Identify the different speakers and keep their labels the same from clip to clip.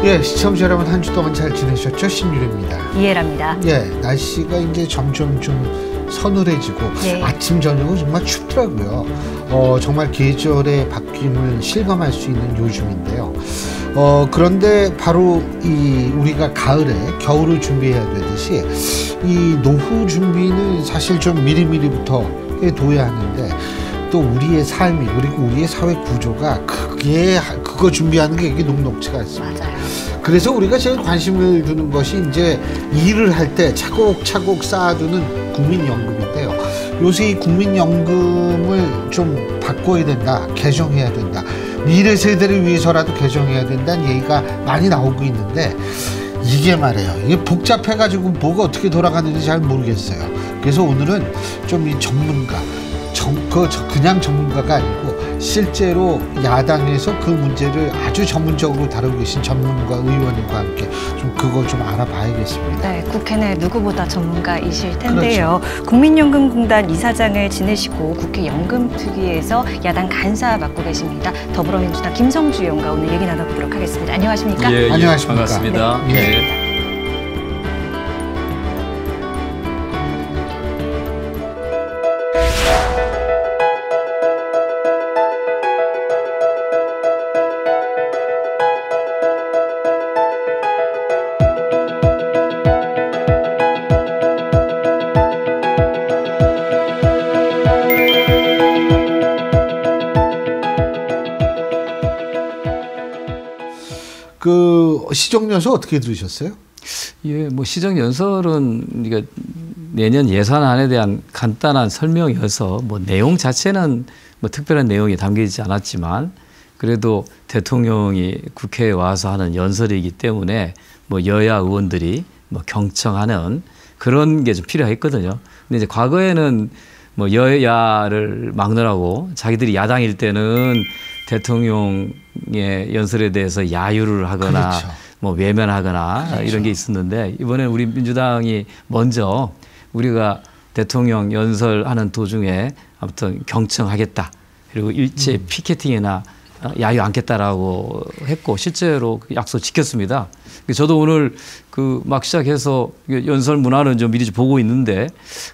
Speaker 1: 예, 시청자 여러분 한 주 동안 잘 지내셨죠? 신유리입니다.
Speaker 2: 이해랍니다.
Speaker 1: 예, 날씨가 이제 점점 좀 서늘해지고
Speaker 2: 네.
Speaker 1: 아침 저녁은 정말 춥더라고요. 정말 계절의 바뀜을 실감할 수 있는 요즘인데요. 그런데 바로 우리가 가을에 겨울을 준비해야 되듯이 이 노후 준비는 사실 좀 미리미리부터 해둬야 하는데 또 우리의 삶이 그리고 우리의 사회 구조가 그거 준비하는 게 이게 녹록지가 않습니다.
Speaker 2: 맞아요.
Speaker 1: 그래서 우리가 제일 관심을 두는 것이 이제 일을 할 때 차곡차곡 쌓아두는 국민연금인데요. 요새 이 국민연금을 좀 바꿔야 된다, 개정해야 된다. 미래 세대를 위해서라도 개정해야 된다는 얘기가 많이 나오고 있는데 이게 말이에요. 이게 복잡해가지고 뭐가 어떻게 돌아가는지 잘 모르겠어요. 그래서 오늘은 좀 이 전문가, 그냥 전문가가 아니고 실제로 야당에서 그 문제를 아주 전문적으로 다루고 계신 전문가 의원님과 함께 좀 그걸 좀 알아봐야겠습니다.
Speaker 2: 네, 국회 내 누구보다 전문가이실 텐데요. 그렇죠. 국민연금공단 이사장을 지내시고 국회 연금특위에서 야당 간사 맡고 계십니다. 더불어민주당 김성주 의원과 오늘 얘기 나눠보도록 하겠습니다. 안녕하십니까?
Speaker 3: 예,
Speaker 1: 안녕하십니까?
Speaker 3: 반갑습니다.
Speaker 1: 네.
Speaker 3: 예.
Speaker 1: 그 시정연설 어떻게 들으셨어요?
Speaker 3: 예, 뭐 시정연설은 우리가 내년 예산안에 대한 간단한 설명이어서 뭐 내용 자체는 뭐 특별한 내용이 담겨있지 않았지만 그래도 대통령이 국회에 와서 하는 연설이기 때문에 뭐 여야 의원들이 뭐 경청하는 그런 게 좀 필요했거든요. 근데 이제 과거에는 뭐 여야를 막느라고 자기들이 야당일 때는 대통령의 연설에 대해서 야유를 하거나
Speaker 1: 그렇죠.
Speaker 3: 뭐 외면하거나
Speaker 1: 그렇죠.
Speaker 3: 이런 게 있었는데 이번에 우리 민주당이 먼저 우리가 대통령 연설하는 도중에 아무튼 경청하겠다. 그리고 일체 피켓팅이나 야유 않겠다라고 했고 실제로 그 약속 지켰습니다. 저도 오늘 그 막 시작해서 연설 문화는 좀 미리 보고 있는데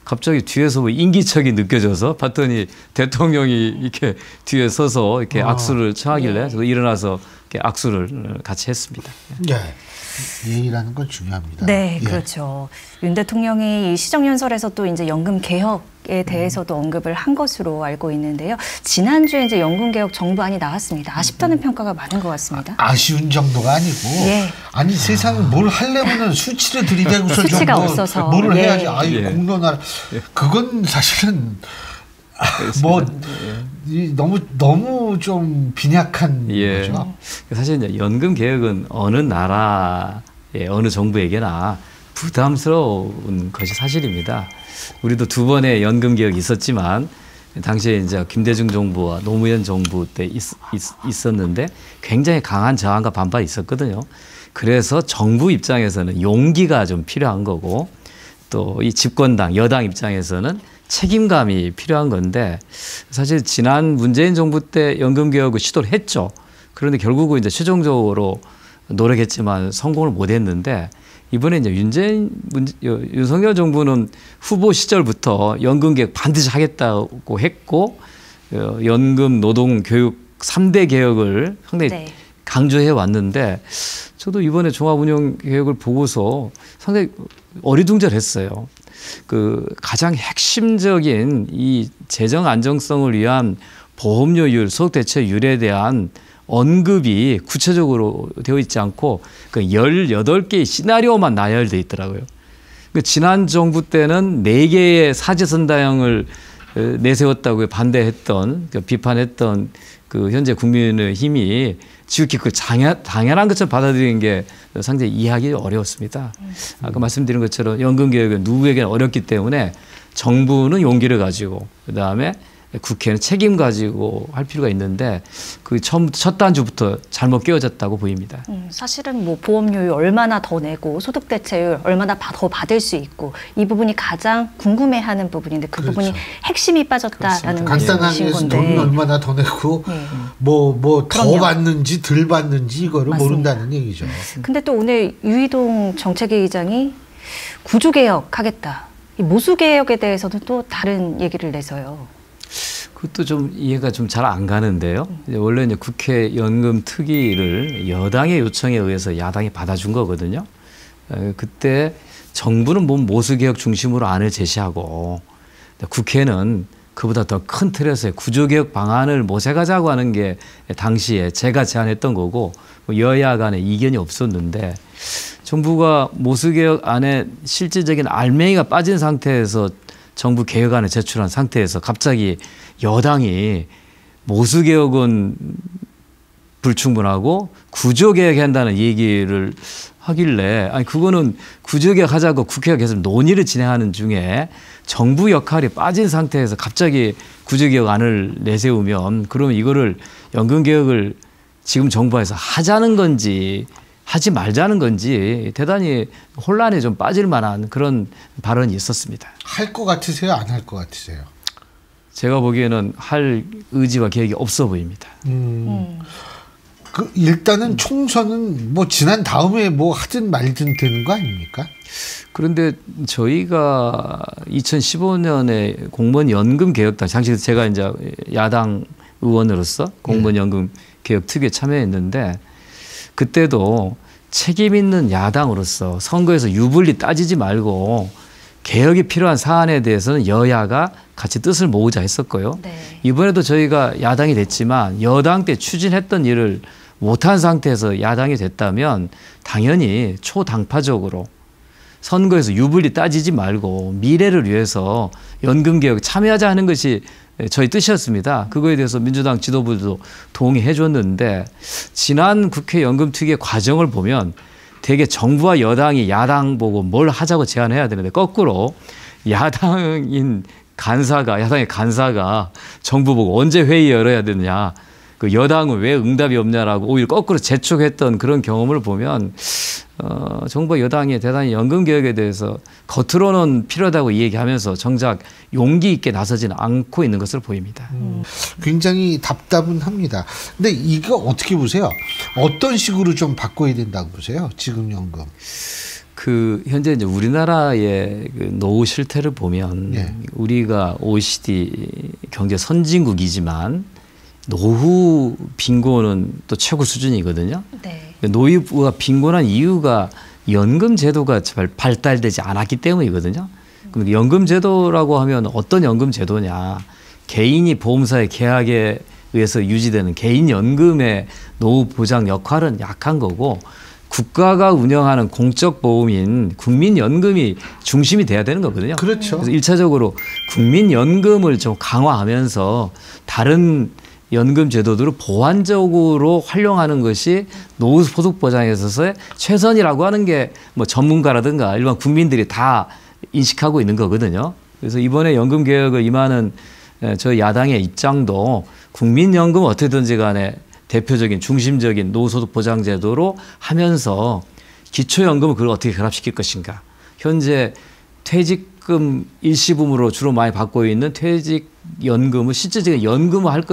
Speaker 3: 갑자기 뒤에서 뭐 인기척이 느껴져서 봤더니 대통령이 이렇게 뒤에 서서 이렇게 악수를 청하길래 저도 일어나서 이렇게 악수를 같이 했습니다.
Speaker 1: 예. 예의라는 건 중요합니다.
Speaker 2: 네,
Speaker 1: 예.
Speaker 2: 그렇죠. 윤 대통령이 이 시정연설에서 또 이제 연금 개혁에 대해서도 언급을 한 것으로 알고 있는데요. 지난주에 이제 연금 개혁 정부안이 나왔습니다. 아쉽다는 평가가 많은 것 같습니다.
Speaker 1: 아쉬운 정도가 아니고
Speaker 2: 예.
Speaker 1: 아니 세상에 뭘 하려면은 수치를 들이대고서
Speaker 2: 수치가
Speaker 1: 좀
Speaker 2: 없어서.
Speaker 1: 뭐를
Speaker 2: 예.
Speaker 1: 해야지. 아이
Speaker 3: 예.
Speaker 1: 공론화 그건 사실은 뭐 너무 좀 빈약한
Speaker 3: 예.
Speaker 1: 거죠.
Speaker 3: 사실 이제 연금 개혁은 어느 나라의 어느 정부에게나 부담스러운 것이 사실입니다. 우리도 두 번의 연금 개혁이 있었지만 당시에 이제 김대중 정부와 노무현 정부 때 있었는데 굉장히 강한 저항과 반발이 있었거든요. 그래서 정부 입장에서는 용기가 좀 필요한 거고 또 이 집권당 여당 입장에서는 책임감이 필요한 건데 사실 지난 문재인 정부 때 연금 개혁을 시도를 했죠. 그런데 결국은 이제 최종적으로 노력했지만 성공을 못 했는데 이번에 이제 윤석열 정부는 후보 시절부터 연금 개혁 반드시 하겠다고 했고 연금 노동 교육 3대 개혁을 상당히
Speaker 2: 네.
Speaker 3: 강조해 왔는데 저도 이번에 종합운용 개혁을 보고서 상당히 어리둥절했어요. 그 가장 핵심적인 이 재정 안정성을 위한 보험료율, 소득대체율에 대한 언급이 구체적으로 되어 있지 않고 그 18개의 시나리오만 나열되어 있더라고요. 지난 정부 때는 4개의 사제선다형을 내세웠다고 반대했던, 비판했던 그 현재 국민의힘이 지극히 그 당연한 것처럼 받아들이는 게 상당히 이해하기 어려웠습니다. 아까 말씀드린 것처럼 연금 개혁은 누구에게나 어렵기 때문에 정부는 용기를 가지고 그다음에 국회는 책임 가지고 할 필요가 있는데 그 첫 단추부터 잘못 깨어졌다고 보입니다.
Speaker 2: 사실은 뭐 보험료율 얼마나 더 내고 소득 대체율 얼마나 더 받을 수 있고 이 부분이 가장 궁금해하는 부분인데 그 부분이 핵심이 빠졌다라는
Speaker 1: 간단하게 해서 돈 얼마나 더 내고 뭐 더 받는지 덜 받는지 이거를 맞습니다. 모른다는 얘기죠.
Speaker 2: 근데 또 오늘 유희동 정책위 의장이 구조개혁하겠다. 이 모수개혁에 대해서는 또 다른 얘기를 내서요.
Speaker 3: 그것도 좀 이해가 좀 잘 안 가는데요. 원래 이제 국회 연금 특위를 여당의 요청에 의해서 야당이 받아준 거거든요. 그때 정부는 뭐 모수개혁 중심으로 안을 제시하고 국회는 그보다 더 큰 틀에서의 구조개혁 방안을 모색하자고 하는 게 당시에 제가 제안했던 거고 여야 간에 이견이 없었는데 정부가 모수개혁 안에 실질적인 알맹이가 빠진 상태에서 정부 개혁안을 제출한 상태에서 갑자기 여당이 모수개혁은 불충분하고 구조개혁해야 한다는 얘기를 하길래 아니 그거는 구조개혁하자고 국회가 계속 논의를 진행하는 중에 정부 역할이 빠진 상태에서 갑자기 구조개혁안을 내세우면 그러면 이거를 연금개혁을 지금 정부에서 하자는 건지 하지 말자는 건지 대단히 혼란에 좀 빠질 만한 그런 발언이 있었습니다.
Speaker 1: 할 것 같으세요? 안 할 것 같으세요?
Speaker 3: 제가 보기에는 할 의지와 계획이 없어 보입니다.
Speaker 1: 그 일단은 총선은 뭐 지난 다음에 뭐 하든 말든 되는 거 아닙니까?
Speaker 3: 그런데 저희가 2015년에 공무원 연금 개혁단 당시 제가 이제 야당 의원으로서 공무원 연금 개혁 특위에 참여했는데 그때도 책임 있는 야당으로서 선거에서 유불리 따지지 말고 개혁이 필요한 사안에 대해서는 여야가 같이 뜻을 모으자 했었고요.
Speaker 2: 네.
Speaker 3: 이번에도 저희가 야당이 됐지만 여당 때 추진했던 일을 못한 상태에서 야당이 됐다면 당연히 초당파적으로 선거에서 유불리 따지지 말고 미래를 위해서 연금개혁 참여하자 하는 것이 저희 뜻이었습니다. 그거에 대해서 민주당 지도부도 동의해 줬는데 지난 국회 연금특위의 과정을 보면 대개 정부와 여당이 야당 보고 뭘 하자고 제안해야 되는데 거꾸로 야당의 간사가 정부 보고 언제 회의 열어야 되느냐 그 여당은 왜 응답이 없냐라고 오히려 거꾸로 재촉했던 그런 경험을 보면 정부와 여당이 대단히 연금개혁에 대해서 겉으로는 필요하다고 얘기하면서 정작 용기 있게 나서지는 않고 있는 것으로 보입니다.
Speaker 1: 굉장히 답답은 합니다. 근데 이거 어떻게 보세요? 어떤 식으로 좀 바꿔야 된다고 보세요? 지금 연금.
Speaker 3: 그 현재 이제 우리나라의 그 노후 실태를 보면 우리가 OECD 경제 선진국이지만 노후 빈곤은 또 최고 수준이거든요.
Speaker 2: 네.
Speaker 3: 노후가 빈곤한 이유가 연금 제도가 발달되지 않았기 때문이거든요. 그럼 연금 제도라고 하면 어떤 연금 제도냐? 개인이 보험사의 계약에 의해서 유지되는 개인 연금의 노후 보장 역할은 약한 거고 국가가 운영하는 공적 보험인 국민연금이 중심이 돼야 되는 거거든요.
Speaker 1: 그렇죠.
Speaker 3: 그래서 1차적으로 국민연금을 좀 강화하면서 다른 연금 제도들을 보완적으로 활용하는 것이 노후 소득 보장에 있어서의 최선이라고 하는 게 뭐 전문가라든가 일반 국민들이 다 인식하고 있는 거거든요. 그래서 이번에 연금 개혁을 임하는 저희 야당의 입장도 국민연금 어떻게든지 간에 대표적인 중심적인 노후소득 보장 제도로 하면서 기초연금을 그걸 어떻게 결합시킬 것인가. 현재 퇴직금 일시금으로 주로 많이 받고 있는 퇴직연금을 실질적인 연금을 할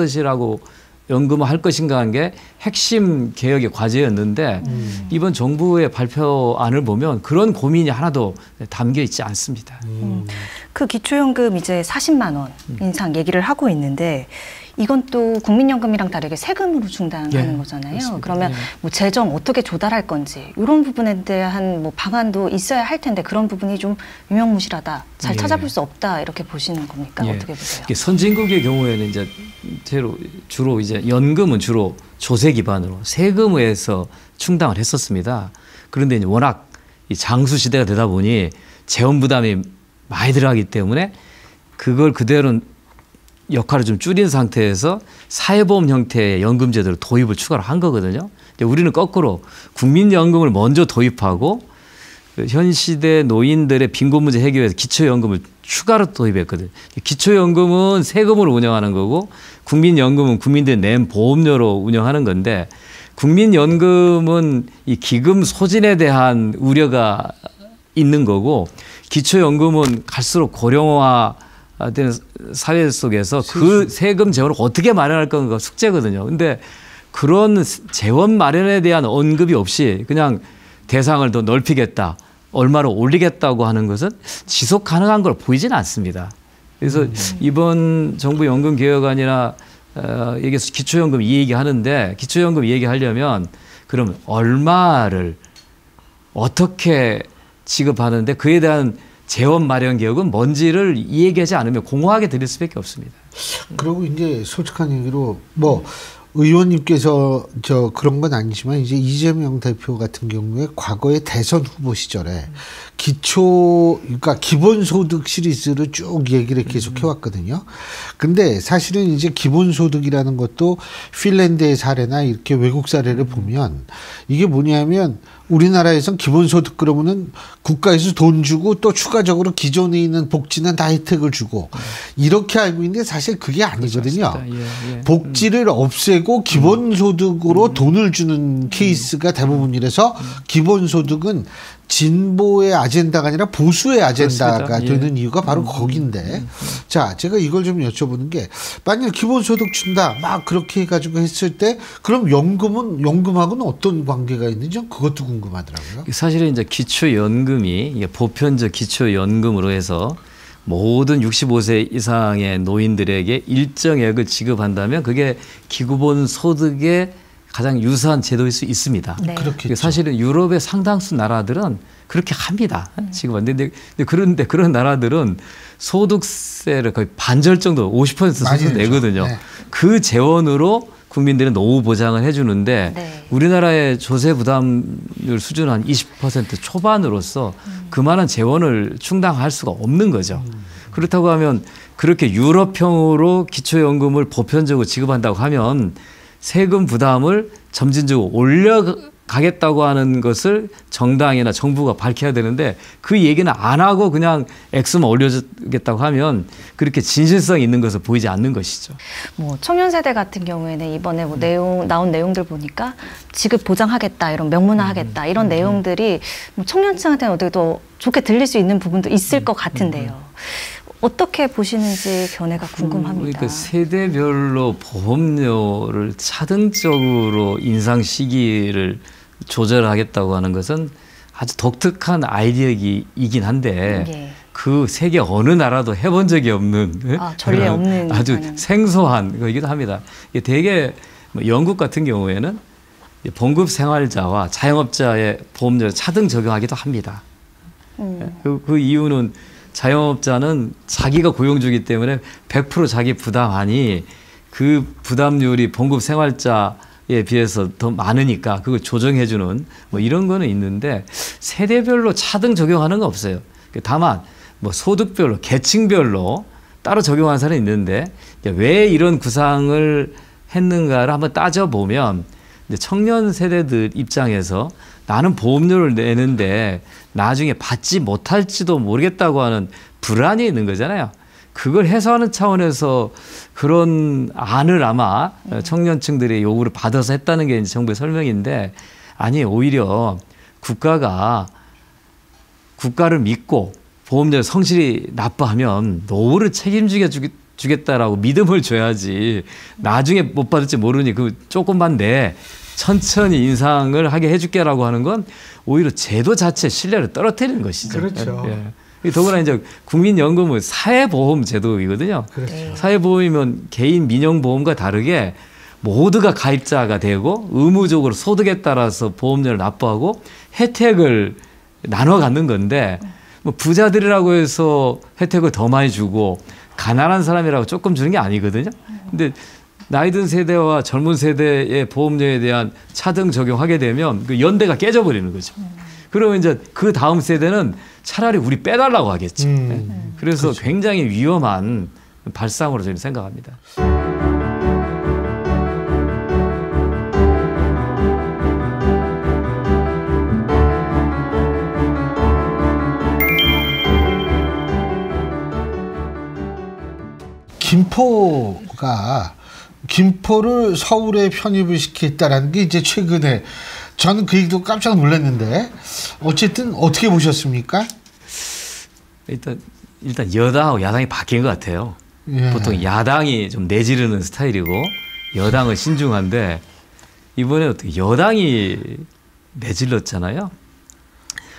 Speaker 3: 것인가 하는 게 핵심 개혁의 과제였는데 이번 정부의 발표안을 보면 그런 고민이 하나도 담겨 있지 않습니다.
Speaker 2: 그 기초연금 이제 40만 원 인상 얘기를 하고 있는데 이건 또 국민연금이랑 다르게 세금으로 충당하는 거잖아요.
Speaker 3: 그렇습니다.
Speaker 2: 그러면 뭐 재정 어떻게 조달할 건지 이런 부분에 대한 뭐 방안도 있어야 할 텐데 그런 부분이 좀 유명무실하다, 잘 찾아볼 수 없다 이렇게 보시는 겁니까? 어떻게 보세요?
Speaker 3: 선진국의 경우에는 이제 주로 이제 연금은 주로 조세 기반으로 세금에서 충당을 했었습니다. 그런데 이제 워낙 이 장수 시대가 되다 보니 재원 부담이 많이 들어가기 때문에 그걸 그대로 역할을 좀 줄인 상태에서 사회보험 형태의 연금 제도를 도입을 추가로 한 거거든요. 우리는 거꾸로 국민연금을 먼저 도입하고 현 시대 노인들의 빈곤 문제 해결에 위해서 기초연금을 추가로 도입했거든요. 기초연금은 세금으로 운영하는 거고 국민연금은 국민들이 낸 보험료로 운영하는 건데 국민연금은 이 기금 소진에 대한 우려가 있는 거고 기초연금은 갈수록 고령화된 사회 속에서 그 세금 재원을 어떻게 마련할 건가 숙제거든요. 근데 그런 재원 마련에 대한 언급이 없이 그냥 대상을 더 넓히겠다, 얼마로 올리겠다고 하는 것은 지속 가능한 걸 보이지는 않습니다. 그래서 이번 정부 연금 개혁안이나 여기서 기초연금 이 얘기 하는데 기초연금 이 얘기 하려면 그럼 얼마를 어떻게 지급하는데 그에 대한 재원 마련 개혁은 뭔지를 이 얘기하지 않으면 공허하게 드릴 수밖에 없습니다.
Speaker 1: 그리고 이제 솔직한 얘기로 뭐 의원님께서 그런 건 아니지만 이제 이재명 대표 같은 경우에 과거에 대선 후보 시절에 그러니까 기본소득 시리즈를 쭉 얘기를 계속 해왔거든요. 근데 사실은 이제 기본소득이라는 것도 핀란드의 사례나 이렇게 외국 사례를 보면 이게 뭐냐면 우리나라에선 기본소득 그러면은 국가에서 돈 주고 또 추가적으로 기존에 있는 복지는 다 혜택을 주고 이렇게 알고 있는데 사실 그게 아니거든요.
Speaker 3: 예.
Speaker 1: 복지를 없애고 기본소득으로 돈을 주는 케이스가 대부분이라서 기본소득은 진보의 아젠다가 아니라 보수의 아젠다가
Speaker 3: 그렇습니다.
Speaker 1: 되는 이유가 바로 거긴데 자 제가 이걸 좀 여쭤보는 게 만약 기본소득 준다 막 그렇게 해가지고 했을 때 그럼 연금하고는 어떤 관계가 있는지 그것도 궁금하더라고요.
Speaker 3: 사실은 이제 기초연금이 보편적 기초연금으로 해서 모든 65세 이상의 노인들에게 일정액을 지급한다면 그게 기본소득의 가장 유사한 제도일 수 있습니다.
Speaker 2: 네.
Speaker 1: 그렇겠죠.
Speaker 3: 사실은 유럽의 상당수 나라들은 그렇게 합니다. 지금 그런데 그런 나라들은 소득세를 거의 반절 정도 50% 수준 내거든요.
Speaker 1: 네.
Speaker 3: 그 재원으로 국민들은 노후 보장을 해주는데
Speaker 2: 네.
Speaker 3: 우리나라의 조세 부담률 수준은 한 20% 초반으로서 그만한 재원을 충당할 수가 없는 거죠. 그렇다고 하면 그렇게 유럽형으로 기초연금을 보편적으로 지급한다고 하면 세금 부담을 점진적으로 올려가겠다고 하는 것을 정당이나 정부가 밝혀야 되는데 그 얘기는 안 하고 그냥 액수만 올려주겠다고 하면 그렇게 진실성 있는 것을 보이지 않는 것이죠.
Speaker 2: 뭐 청년 세대 같은 경우에는 이번에 뭐 나온 내용들 보니까 지급 보장하겠다, 이런 명문화하겠다 이런 내용들이 뭐 청년층한테는 어떻게 더 좋게 들릴 수 있는 부분도 있을 것 같은데요. 어떻게 보시는지 견해가 궁금합니다.
Speaker 3: 그러니까 세대별로 보험료를 차등적으로 인상 시기를 조절하겠다고 하는 것은 아주 독특한 아이디어이긴 한데
Speaker 2: 예.
Speaker 3: 그 세계 어느 나라도 해본 적이 없는
Speaker 2: 전례 없는
Speaker 3: 아주
Speaker 2: 거는.
Speaker 3: 생소한 거이기도 합니다. 이게 되게 영국 같은 경우에는 봉급 생활자와 자영업자의 보험료를 차등 적용하기도 합니다. 그 이유는 자영업자는 자기가 고용주이기 때문에 100% 자기 부담하니 그 부담률이 봉급 생활자에 비해서 더 많으니까 그걸 조정해주는 뭐 이런 거는 있는데 세대별로 차등 적용하는 건 없어요. 다만 뭐 소득별로 계층별로 따로 적용하는 사람이 있는데 왜 이런 구상을 했는가를 한번 따져보면 이제 청년 세대들 입장에서 나는 보험료를 내는데 나중에 받지 못할지도 모르겠다고 하는 불안이 있는 거잖아요. 그걸 해소하는 차원에서 그런 안을 아마 청년층들의 요구를 받아서 했다는 게 이제 정부의 설명인데 아니 오히려 국가를 믿고 보험료를 성실히 납부하면 노후를 책임지게 주겠다라고 믿음을 줘야지 나중에 못 받을지 모르니 그 조금만 내 천천히 인상을 하게 해줄게라고 하는 건 오히려 제도 자체 신뢰를 떨어뜨리는 것이죠.
Speaker 1: 그렇죠.
Speaker 3: 예. 더구나 이제 국민연금은 사회보험 제도이거든요.
Speaker 1: 그렇죠.
Speaker 3: 사회보험이면 개인 민영보험과 다르게 모두가 가입자가 되고 의무적으로 소득에 따라서 보험료를 납부하고 혜택을 나눠 갖는 건데 뭐 부자들이라고 해서 혜택을 더 많이 주고 가난한 사람이라고 조금 주는 게 아니거든요. 근데 나이 든 세대와 젊은 세대의 보험료에 대한 차등 적용하게 되면 그 연대가 깨져버리는 거죠. 그러면 이제 그 다음 세대는 차라리 우리 빼달라고 하겠죠. 그래서
Speaker 1: 그렇죠.
Speaker 3: 굉장히 위험한 발상으로 저는 생각합니다.
Speaker 1: 김포를 서울에 편입을 시켰다라는 게 이제 최근에 저는 그 얘기도 깜짝 놀랐는데 어쨌든 어떻게 보셨습니까?
Speaker 3: 일단 여당하고 야당이 바뀐 것 같아요.
Speaker 1: 예.
Speaker 3: 보통 야당이 좀 내지르는 스타일이고 여당은 신중한데 이번에 어떻게 여당이 내질렀잖아요.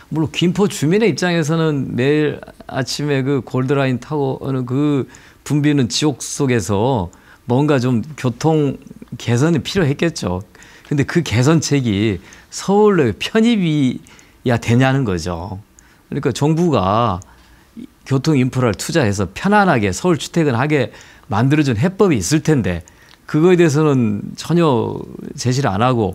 Speaker 3: 물론 김포 주민의 입장에서는 매일 아침에 그 골드라인 타고 오는 그 붐비는 지옥 속에서 뭔가 좀 교통 개선이 필요했겠죠. 근데 그 개선책이 서울로 편입이야 되냐는 거죠. 그러니까 정부가 교통 인프라를 투자해서 편안하게 서울 출퇴근하게 만들어준 해법이 있을 텐데 그거에 대해서는 전혀 제시를 안 하고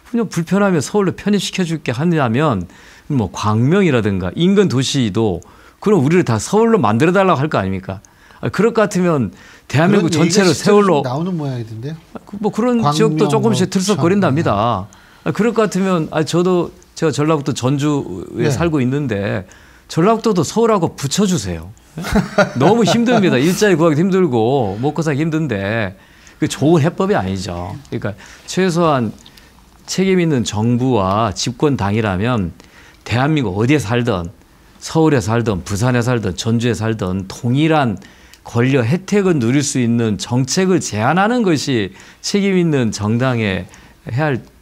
Speaker 3: 그냥 불편하면 서울로 편입시켜 줄게 하냐면 뭐 광명이라든가 인근 도시도 그럼 우리를 다 서울로 만들어 달라고 할 거 아닙니까? 그럴 것 같으면 대한민국 전체를 서울로
Speaker 1: 나오는 모양이던데요.
Speaker 3: 뭐 그런 지역도 조금씩 들썩거린답니다. 그럴 것 같으면 제가 전라북도 전주에 살고 있는데 전라북도도 서울하고 붙여주세요. 너무 힘듭니다. 일자리 구하기 힘들고 먹고 살기 힘든데 그 좋은 해법이 아니죠. 그러니까 최소한 책임 있는 정부와 집권당이라면 대한민국 어디에 살든 서울에 살든 부산에 살든 전주에 살든 동일한 권리 혜택을 누릴 수 있는 정책을 제안하는 것이 책임 있는 정당에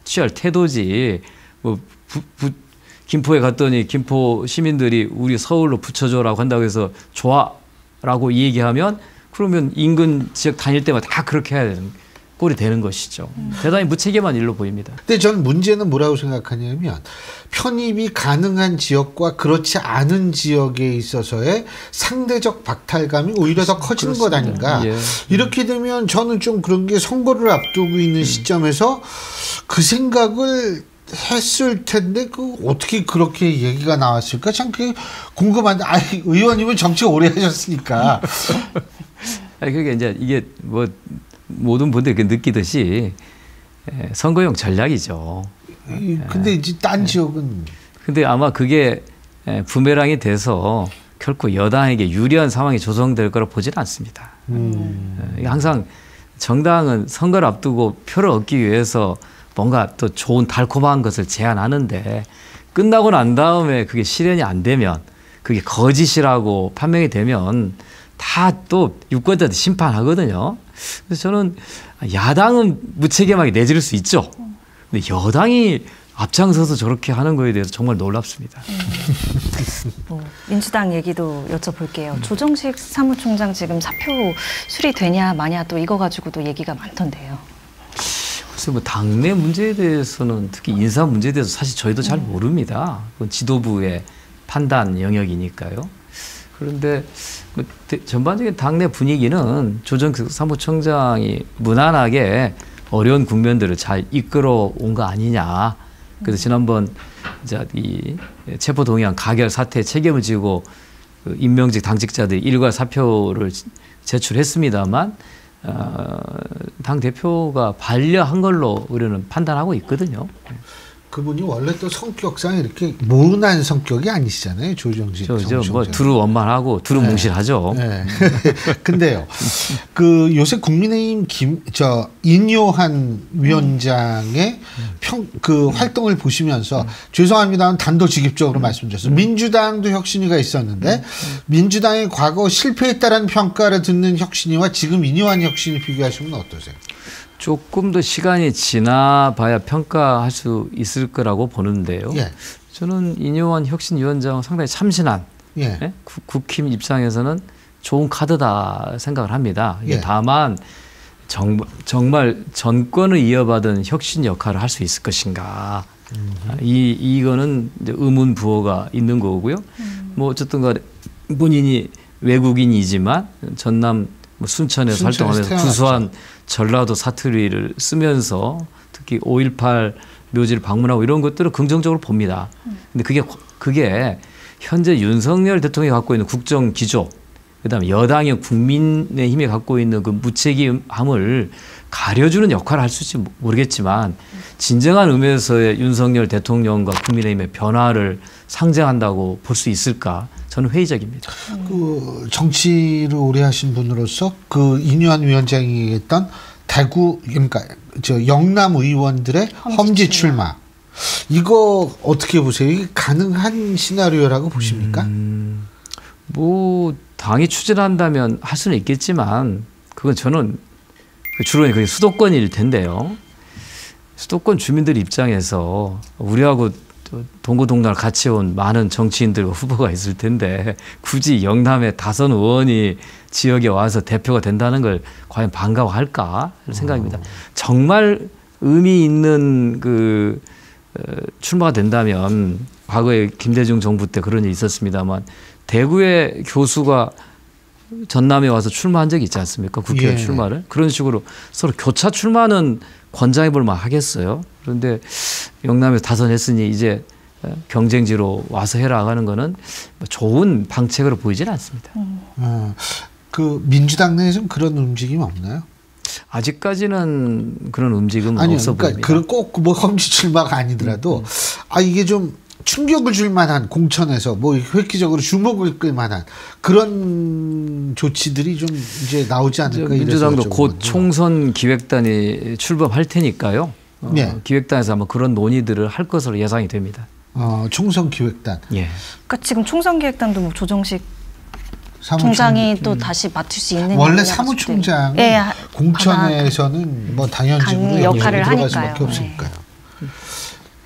Speaker 3: 취할 태도지. 뭐 김포에 갔더니 김포 시민들이 우리 서울로 붙여줘라고 한다고 해서 좋아라고 얘기하면 그러면 인근 지역 다닐 때마다 다 그렇게 해야 되는 꼴이 되는 것이죠. 대단히 무책임한 일로 보입니다.
Speaker 1: 근데 저는 문제는 뭐라고 생각하냐면 편입이 가능한 지역과 그렇지 않은 지역에 있어서의 상대적 박탈감이 오히려 더 커지는 것 아닌가.
Speaker 3: 예.
Speaker 1: 이렇게 되면 저는 좀 그런 게 선거를 앞두고 있는 시점에서 그 생각을 했을 텐데 그 어떻게 그렇게 얘기가 나왔을까 참 그게 궁금한데 의원님은 정치 오래 하셨으니까.
Speaker 3: 그러니까 이제 이게 뭐 모든 분들이 이렇게 느끼듯이 선거용 전략이죠.
Speaker 1: 근데 이제 딴 지역은.
Speaker 3: 근데 아마 그게 부메랑이 돼서 결코 여당에게 유리한 상황이 조성될 거라 보지는 않습니다. 항상 정당은 선거를 앞두고 표를 얻기 위해서 뭔가 또 좋은 달콤한 것을 제안하는데 끝나고 난 다음에 그게 실현이 안 되면 그게 거짓이라고 판명이 되면 다 또 유권자들 심판하거든요. 그래서 저는 야당은 무책임하게 내지를 수 있죠. 근데 여당이 앞장서서 저렇게 하는 거에 대해서 정말 놀랍습니다.
Speaker 2: 민주당 얘기도 여쭤볼게요. 조정식 사무총장 지금 사표 수리되냐 마냐 또 이거 가지고도 얘기가 많던데요.
Speaker 3: 글쎄 뭐 당내 문제에 대해서는 특히 인사 문제에 대해서 사실 저희도 잘 모릅니다. 그건 지도부의 판단 영역이니까요. 그런데 뭐 전반적인 당내 분위기는 조정식 사무총장이 무난하게 어려운 국면들을 잘 이끌어 온 거 아니냐. 그래서 지난번 이제 이 체포동의안 가결 사태에 책임을 지고 그 임명직 당직자들이 일괄 사표를 제출했습니다만 당 대표가 반려한 걸로 우리는 판단하고 있거든요.
Speaker 1: 그분이 원래 또 성격상 이렇게 모난 성격이 아니시잖아요, 조정식 사무총장.
Speaker 3: 뭐 두루 원만하고 두루 뭉실하죠.
Speaker 1: 네. 근데요, 그 요새 국민의힘 인요한 위원장의 그 활동을 보시면서 죄송합니다만 단도직입적으로 말씀드렸어요. 민주당도 혁신위가 있었는데 민주당이 과거 실패했다라는 평가를 듣는 혁신위와 지금 인요한 혁신위 비교하시면 어떠세요?
Speaker 3: 조금 더 시간이 지나봐야 평가할 수 있을 거라고 보는데요.
Speaker 1: 예.
Speaker 3: 저는 인요한 혁신위원장은 상당히 참신한
Speaker 1: 예.
Speaker 3: 국힘 입장에서는 좋은 카드다 생각을 합니다.
Speaker 1: 예.
Speaker 3: 다만 정말 전권을 이어받은 혁신 역할을 할 수 있을 것인가. 이거는 이제 의문 부호가 있는 거고요. 뭐 어쨌든 간에 본인이 외국인이지만 전남 순천에서 활동하면서 구수한 전라도 사투리를 쓰면서 특히 5.18 묘지를 방문하고 이런 것들을 긍정적으로 봅니다. 근데 그게 현재 윤석열 대통령이 갖고 있는 국정 기조 그다음에 여당이 국민의힘이 갖고 있는 그 무책임함을 가려주는 역할을 할 수 있을지 모르겠지만 진정한 의미에서의 윤석열 대통령과 국민의힘의 변화를 상징한다고 볼 수 있을까? 저는 회의적입니다.
Speaker 1: 그 정치를 오래 하신 분으로서 그 인유한 위원장이 했던 대구 그러니까 저 영남 의원들의 험지 출마 이거 어떻게 보세요? 이게 가능한 시나리오라고 보십니까?
Speaker 3: 뭐 당이 추진한다면 할 수는 있겠지만 그건 저는 주로 그게 수도권일 텐데요. 수도권 주민들 입장에서 우리하고 동고동락을 같이 온 많은 정치인들과 후보가 있을 텐데 굳이 영남의 다선 의원이 지역에 와서 대표가 된다는 걸 과연 반가워할까 생각입니다. 정말 의미 있는 그 출마가 된다면 과거에 김대중 정부 때 그런 일이 있었습니다만 대구의 교수가 전남에 와서 출마한 적이 있지 않습니까? 국회의원 출마를. 그런 식으로 서로 교차 출마는 권장해 볼 만 하겠어요. 그런데 영남에서 다선했으니 이제 경쟁지로 와서 해라 하는 거는 좋은 방책으로 보이지는 않습니다.
Speaker 1: 그 민주당 내에서는 그런 움직임 없나요?
Speaker 3: 아직까지는 그런 움직임은
Speaker 1: 아니요,
Speaker 3: 없어
Speaker 1: 그러니까
Speaker 3: 보입니다.
Speaker 1: 그런 꼭 뭐 험지 출마가 아니더라도 아 이게 좀 충격을 줄 만한 공천에서 뭐 획기적으로 주목을 끌 만한 그런 조치들이 좀 이제 나오지 않을까.
Speaker 3: 민주당도 곧 총선 기획단이 출범할 테니까요.
Speaker 1: 네.
Speaker 3: 기획단에서 아마 그런 논의들을 할 것으로 예상이 됩니다.
Speaker 1: 총선 기획단.
Speaker 3: 예.
Speaker 2: 그러니까 지금 총선기획단도 뭐 조정식 총장이 또 다시 맡을 수 있는
Speaker 1: 원래 사무총장은 공천에서는 뭐 당연직으로
Speaker 2: 역할을
Speaker 1: 들어갈 수밖에
Speaker 2: 하니까요.
Speaker 1: 없으니까요.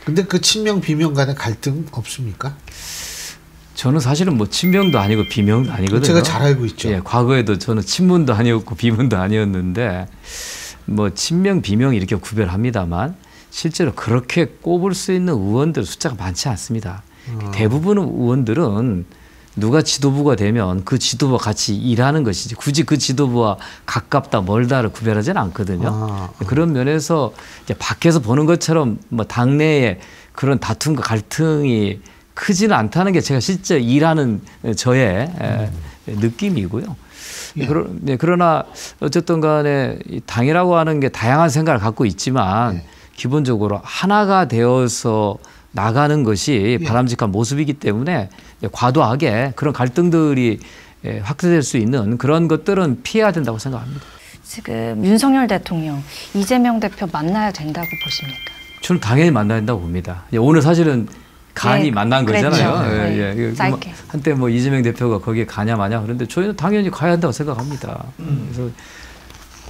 Speaker 1: 근데 그 친명 비명 간의 갈등 없습니까?
Speaker 3: 저는 사실은 뭐 친명도 아니고 비명도 아니거든요.
Speaker 1: 제가 잘 알고 있죠.
Speaker 3: 예, 과거에도 저는 친문도 아니었고 비문도 아니었는데 뭐 친명 비명 이렇게 구별합니다만 실제로 그렇게 꼽을 수 있는 의원들 숫자가 많지 않습니다. 대부분의 의원들은 누가 지도부가 되면 그 지도부와 같이 일하는 것이지 굳이 그 지도부와 가깝다 멀다를 구별하지는 않거든요. 그런 면에서 이제 밖에서 보는 것처럼 뭐 당내에 그런 다툼과 갈등이 크지는 않다는 게 제가 실제 일하는 저의 느낌이고요. 네, 그러나 어쨌든 간에 당이라고 하는 게 다양한 생각을 갖고 있지만 기본적으로 하나가 되어서 나가는 것이 바람직한 모습이기 때문에 과도하게 그런 갈등들이 확대될 수 있는 그런 것들은 피해야 된다고 생각합니다.
Speaker 2: 지금 윤석열 대통령, 이재명 대표 만나야 된다고 보십니까?
Speaker 3: 저는 당연히 만나야 된다고 봅니다. 오늘 사실은 간이 만난 거잖아요.
Speaker 2: 네. 짧게.
Speaker 3: 한때 뭐 이재명 대표가 거기에 가냐 마냐 그런데 저희는 당연히 가야 한다고 생각합니다. 그래서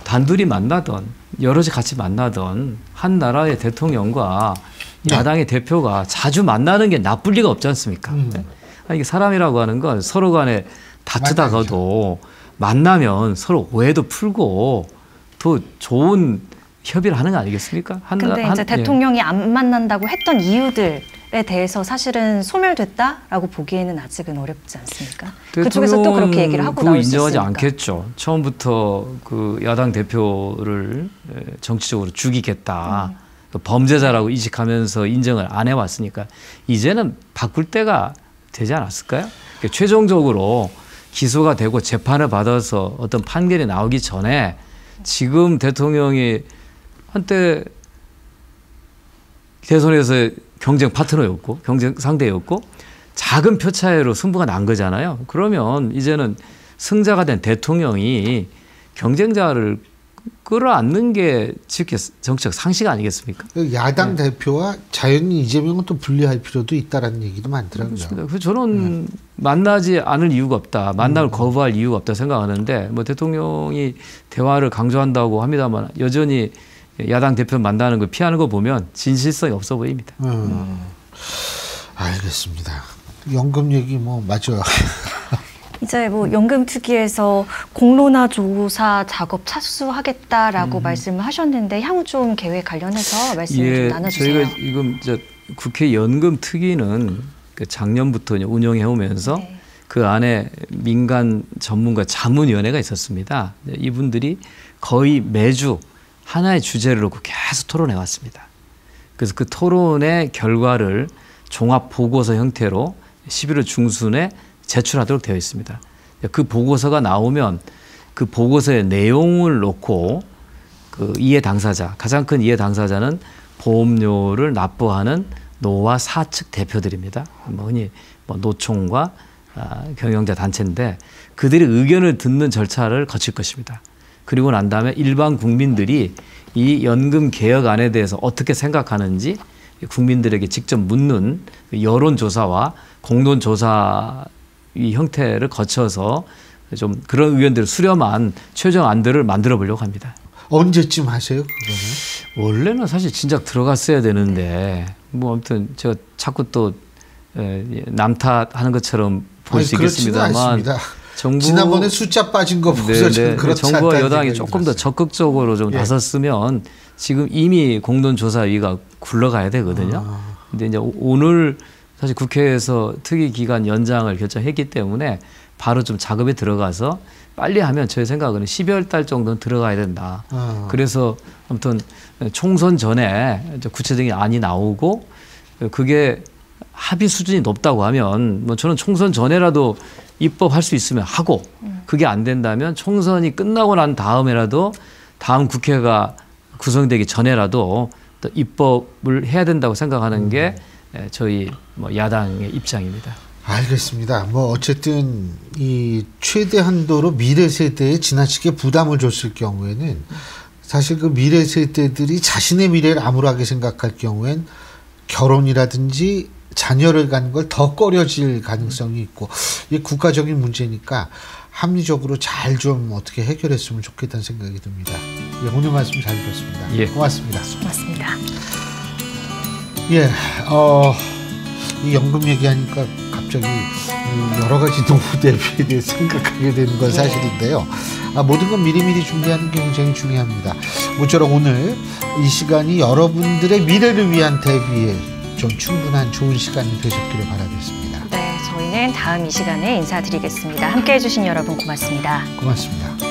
Speaker 3: 단둘이 만나던 여럿이 같이 만나던 한 나라의 대통령과 야당의 대표가 자주 만나는 게 나쁠 리가 없지 않습니까? 이게 사람이라고 하는 건 서로 간에 다투다가도 만나면 서로 오해도 풀고 더 좋은 협의를 하는 거 아니겠습니까?
Speaker 2: 근데 이제 대통령이 안 만난다고 했던 이유들에 대해서 사실은 소멸됐다라고 보기에는 아직은 어렵지 않습니까? 그쪽에서 또 그렇게 얘기를 하고 나올 수 있으니까.
Speaker 3: 인정하지 않겠죠. 처음부터 그 야당 대표를 정치적으로 죽이겠다. 범죄자라고 인식하면서 인정을 안 해왔으니까 이제는 바꿀 때가 되지 않았을까요? 그러니까 최종적으로 기소가 되고 재판을 받아서 어떤 판결이 나오기 전에 지금 대통령이 한때 대선에서 경쟁 파트너였고 경쟁 상대였고 작은 표 차이로 승부가 난 거잖아요. 그러면 이제는 승자가 된 대통령이 경쟁자를 끌어안는 게 정치적 상식 아니겠습니까?
Speaker 1: 야당 대표와 자연히 이재명은 또 분리할 필요도 있다라는 얘기도 많더라고요.
Speaker 3: 그렇습니다. 그래서 저는 만나지 않을 이유가 없다. 만남을 거부할 이유가 없다 생각하는데 뭐 대통령이 대화를 강조한다고 합니다만 여전히 야당 대표 만나는 걸 피하는 거 보면 진실성이 없어 보입니다.
Speaker 1: 알겠습니다. 연금 얘기 뭐 맞아요.
Speaker 2: 이제 뭐 연금특위에서 공론화 조사 작업 착수하겠다라고 말씀을 하셨는데 향후 좀 계획 관련해서 말씀 좀 나눠주세요.
Speaker 3: 저희가 지금 국회 연금특위는 작년부터 운영해 오면서 그 안에 민간 전문가 자문위원회가 있었습니다. 이분들이 거의 매주 하나의 주제를 놓고 계속 토론해 왔습니다. 그래서 그 토론의 결과를 종합 보고서 형태로 11월 중순에 제출하도록 되어 있습니다. 그 보고서가 나오면 그 보고서의 내용을 놓고 그 이해 당사자, 가장 큰 이해 당사자는 보험료를 납부하는 노와 사측 대표들입니다. 흔히 노총과 경영자 단체인데 그들의 의견을 듣는 절차를 거칠 것입니다. 그리고 난 다음에 일반 국민들이 이 연금 개혁안에 대해서 어떻게 생각하는지 국민들에게 직접 묻는 여론조사와 공론조사 이 형태를 거쳐서 좀 그런 의견들을 수렴한 최종안들을 만들어 보려고 합니다.
Speaker 1: 언제쯤 하세요, 그거는?
Speaker 3: 원래는 사실 진작 들어갔어야 되는데 아무튼 제가 자꾸 또 남탓하는 것처럼 볼 수 있겠습니다만
Speaker 1: 정부 지난번에 숫자 빠진 거 보고서
Speaker 3: 정부와 여당이 조금 더 적극적으로 좀 나섰으면 지금 이미 공론조사위가 굴러가야 되거든요. 근데 이제 오늘 사실 국회에서 특위 기간 연장을 결정했기 때문에 바로 좀 작업에 들어가서 빨리 하면 제 생각은 12월 달 정도는 들어가야 된다. 그래서 아무튼 총선 전에 구체적인 안이 나오고 그게 합의 수준이 높다고 하면 저는 총선 전에라도 입법할 수 있으면 하고 그게 안 된다면 총선이 끝나고 난 다음에라도 다음 국회가 구성되기 전에라도 또 입법을 해야 된다고 생각하는 게 저희 야당의 입장입니다.
Speaker 1: 알겠습니다. 어쨌든 이 최대 한도로 미래 세대에 지나치게 부담을 줬을 경우에는 사실 그 미래 세대들이 자신의 미래를 암울하게 생각할 경우엔 결혼이라든지 자녀를 갖는 걸 더 꺼려질 가능성이 있고 이게 국가적인 문제니까 합리적으로 잘 좀 어떻게 해결했으면 좋겠다는 생각이 듭니다. 오늘 말씀 잘 들었습니다. 고맙습니다.
Speaker 2: 고맙습니다.
Speaker 1: 이 연금 얘기하니까 갑자기 여러 가지 노후 대비에 대해 생각하게 되는 건 사실인데요. 모든 건 미리미리 준비하는 게 굉장히 중요합니다. 모쪼록 오늘 이 시간이 여러분들의 미래를 위한 대비에 좀 충분한 좋은 시간이 되셨기를 바라겠습니다.
Speaker 2: 네, 저희는 다음 이 시간에 인사드리겠습니다. 함께해 주신 여러분 고맙습니다.
Speaker 1: 고맙습니다.